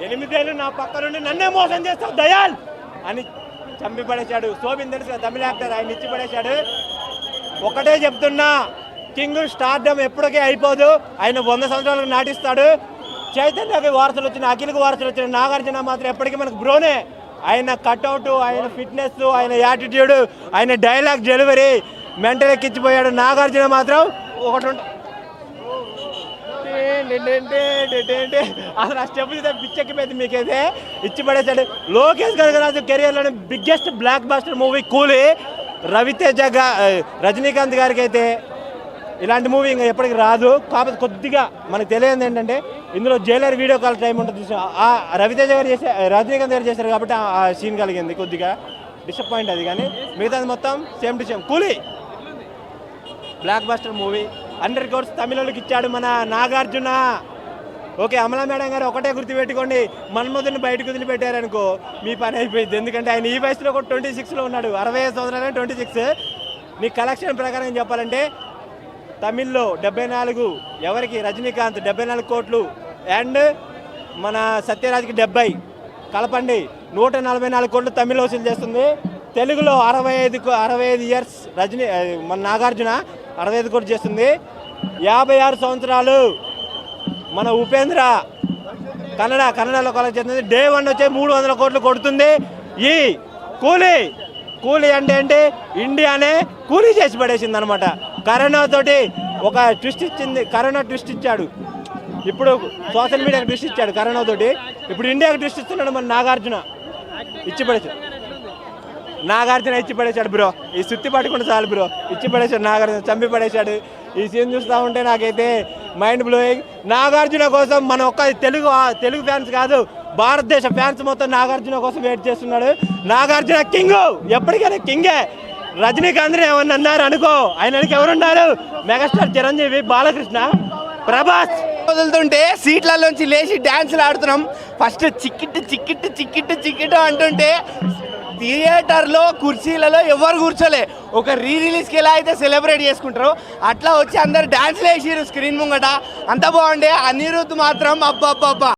8 ఏళ్ళు నా పక్క నుండి నన్నే మోసం చేస్తావు దయాల్ అని చంపి పడేశాడు. శోభిన్ తెలుసు కదా, తమిళ యాక్టర్, ఆయన ఇచ్చి పడేశాడు. ఒకటే చెప్తున్నా, కింగ్ స్టార్డమ్ ఎప్పటికీ అయిపోదు. ఆయన 100 సంవత్సరాలకు నాటిస్తాడు. చైతన్యకి వారసులు వచ్చిన, అఖిల్కి వారసులు వచ్చిన నాగార్జున మాత్రం ఎప్పటికీ మనకు బ్రోనే. ఆయన కట్అవుట్, ఆయన ఫిట్నెస్, ఆయన యాటిట్యూడ్, ఆయన డైలాగ్ డెలివరీ మెంటల్ ఎక్కిచ్చిపోయాడు. నాగార్జున మాత్రం ఒకటి అసలు ఆ స్టెప్ చూస్తే పిచ్చెక్కిపోయింది మీకైతే. ఇచ్చి పడేశాడు. లోకేష్ కనగరాజు కెరియర్లోని biggest blockbuster movie Coolie. Raviteja Rajinikanth గారికి అయితే ఇలాంటి మూవీ ఇంకా ఎప్పటికి రాదు. కాకపోతే కొద్దిగా మనకు తెలియదు ఏంటంటే, ఇందులో జైలర్ వీడియో కాల్ టైం ఉంటుంది. ఆ రవితేజ గారు చేసే, రజనీకాంత్ గారు చేశారు కాబట్టి ఆ సీన్ కలిగింది. కొద్దిగా డిసప్పాయింట్ అది, కానీ మిగతాది మొత్తం సేమ్ టు సేమ్. కూలీ బ్లాక్ బాస్టర్ మూవీ. 100 crores తమిళకి ఇచ్చాడు మన నాగార్జున. ఓకే, అమలా మేడం గారు ఒకటే గుర్తుపెట్టుకోండి, మన్మధుని బయటకు వదిలిపెట్టారనుకో మీ పని అయిపోయింది. ఎందుకంటే ఆయన ఈ వయసులో కూడా 26లో ఉన్నాడు. 65 సంవత్సరాలు 26. నీ కలెక్షన్ ప్రకారం చెప్పాలంటే తమిళ్లో 74, ఎవరికి రజనీకాంత్ 74 కోట్లు, అండ్ మన సత్యరాజ్కి 70 కలపండి 144 కోట్లు తమిళ వసూలు చేస్తుంది. తెలుగులో 65 ఇయర్స్ మన నాగార్జున 65 కోట్లు చేస్తుంది. 56 సంవత్సరాలు మన ఉపేంద్ర కన్నడలో కలెక్ట్ చేస్తుంది. డే 1 వచ్చే 300 కోట్లు కొడుతుంది. ఈ కూలీ అంటే ఏంటి, ఇండియానే కూలీ చేసి పడేసింది అనమాట. కరోనా తోటి ఒక ట్విస్ట్ ఇచ్చింది. కరోనా ట్విస్ట్ ఇచ్చాడు, ఇప్పుడు సోషల్ మీడియాకి ట్విస్ట్ ఇచ్చాడు కరోనా తోటి. ఇప్పుడు ఇండియాకి ట్విస్ట్ ఇస్తున్నాడు మన నాగార్జున. ఇచ్చి పడేసాడు నాగార్జున, ఇచ్చి పడేశాడు బ్రో. ఈ సుత్తి పట్టుకుంటే చాలు బ్రో, ఇచ్చి పడేశాడు నాగార్జున, చంపి పడేశాడు. ఈ సీన్ చూస్తూ ఉంటే నాకైతే మైండ్ బ్లోయింగ్. నాగార్జున కోసం మన ఒక్క తెలుగు ఫ్యాన్స్ కాదు, భారతదేశ ఫ్యాన్స్ మొత్తం నాగార్జున కోసం వెయిట్ చేస్తున్నాడు. నాగార్జున కింగ్, ఎప్పటికైనా కింగే. రజనీకాంత్ ఏమన్నా అన్నారు అనుకో, ఆయనకి ఎవరున్నారు? మెగాస్టార్ చిరంజీవి, బాలకృష్ణ, ప్రభాస్. వదులుతుంటే సీట్లలోంచి లేచి డ్యాన్సులు ఆడుతున్నాం. ఫస్ట్ చిక్కిట్టు అంటుంటే థియేటర్లో కుర్చీలలో ఎవరు కూర్చోలే. ఒక రిలీజ్కి ఎలా అయితే సెలబ్రేట్ చేసుకుంటారో అట్లా వచ్చి అందరు డ్యాన్స్లు వేసిరు స్క్రీన్ ముంగట. అంత బాగుండే. అనిరుద్ధ్ మాత్రం అబ్బా